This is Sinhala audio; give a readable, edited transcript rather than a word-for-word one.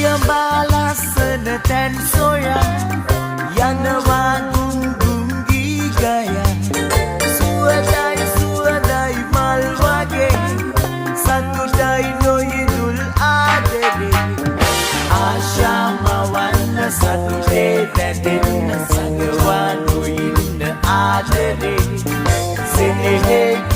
Balasana tän soya යනවා ගුංගුංගී ගය සුවදයි මල් වගේ සතුටයි නොයිදුල් ආදරේ ආශාමවන්න සතුටේ දැනෙන්න සඟවා නොඉන්න ආදරේ සෙනෙහේ